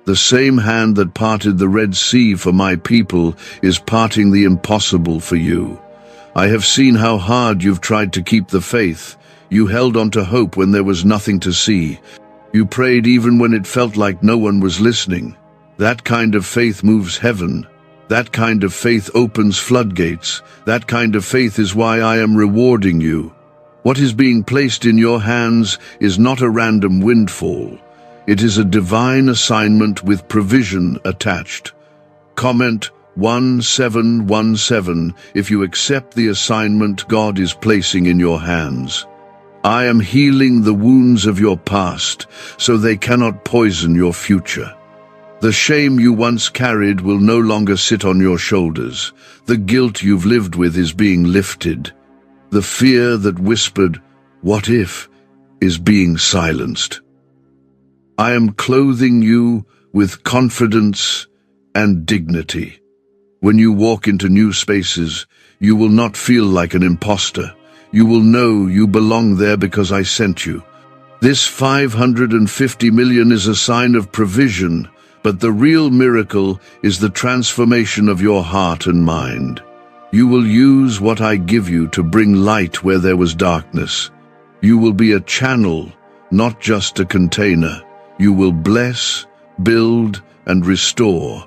The same hand that parted the Red Sea for my people is parting the impossible for you. I have seen how hard you've tried to keep the faith. You held on to hope when there was nothing to see. You prayed even when it felt like no one was listening. That kind of faith moves heaven. That kind of faith opens floodgates. That kind of faith is why I am rewarding you. What is being placed in your hands is not a random windfall. It is a divine assignment with provision attached. Comment 1717 if you accept the assignment God is placing in your hands. I am healing the wounds of your past so they cannot poison your future. The shame you once carried will no longer sit on your shoulders. The guilt you've lived with is being lifted. The fear that whispered, "What if?" is being silenced. I am clothing you with confidence and dignity. When you walk into new spaces, you will not feel like an imposter. You will know you belong there because I sent you. This 550 million is a sign of provision, but the real miracle is the transformation of your heart and mind. You will use what I give you to bring light where there was darkness. You will be a channel, not just a container. You will bless, build, and restore.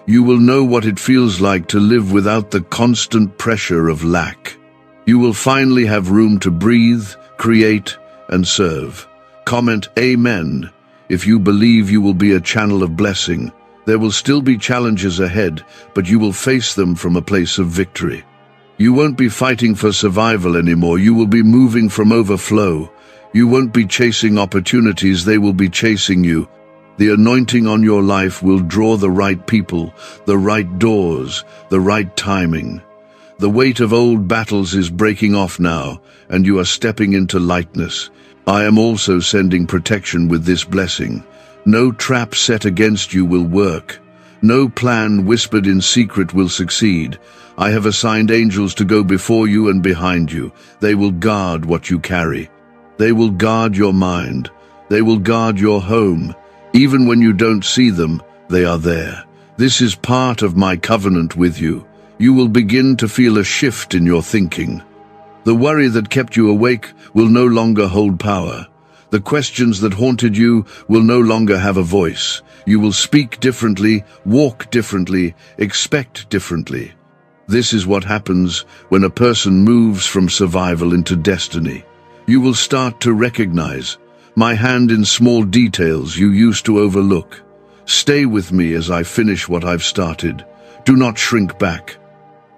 You will know what it feels like to live without the constant pressure of lack. You will finally have room to breathe, create, and serve. Comment Amen if you believe you will be a channel of blessing. There will still be challenges ahead, but you will face them from a place of victory. You won't be fighting for survival anymore. You will be moving from overflow. You won't be chasing opportunities, they will be chasing you. The anointing on your life will draw the right people, the right doors, the right timing. The weight of old battles is breaking off now, and you are stepping into lightness. I am also sending protection with this blessing. No trap set against you will work. No plan whispered in secret will succeed. I have assigned angels to go before you and behind you. They will guard what you carry. They will guard your mind. They will guard your home. Even when you don't see them, they are there. This is part of my covenant with you. You will begin to feel a shift in your thinking. The worry that kept you awake will no longer hold power. The questions that haunted you will no longer have a voice. You will speak differently, walk differently, expect differently. This is what happens when a person moves from survival into destiny. You will start to recognize my hand in small details you used to overlook. Stay with me as I finish what I've started. Do not shrink back.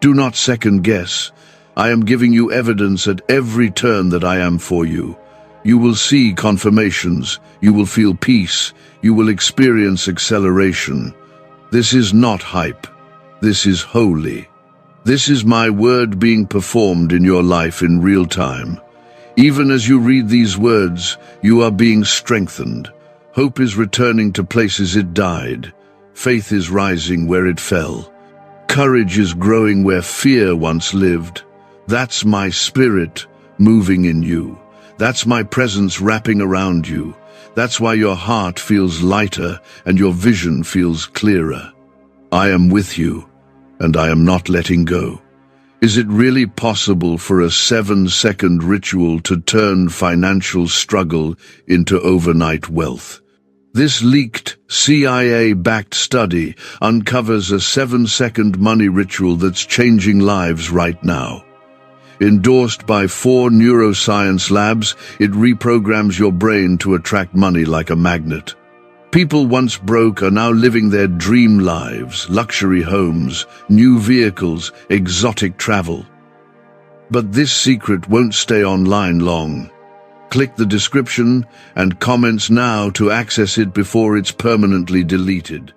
Do not second guess. I am giving you evidence at every turn that I am for you. You will see confirmations. You will feel peace. You will experience acceleration. This is not hype. This is holy. This is my word being performed in your life in real time. Even as you read these words, you are being strengthened. Hope is returning to places it died. Faith is rising where it fell. Courage is growing where fear once lived. That's my spirit moving in you. That's my presence wrapping around you. That's why your heart feels lighter and your vision feels clearer. I am with you, and I am not letting go. Is it really possible for a 7-second ritual to turn financial struggle into overnight wealth? This leaked CIA-backed study uncovers a 7-second money ritual that's changing lives right now. Endorsed by 4 neuroscience labs, it reprograms your brain to attract money like a magnet. People once broke are now living their dream lives, luxury homes, new vehicles, exotic travel. But this secret won't stay online long. Click the description and comments now to access it before it's permanently deleted.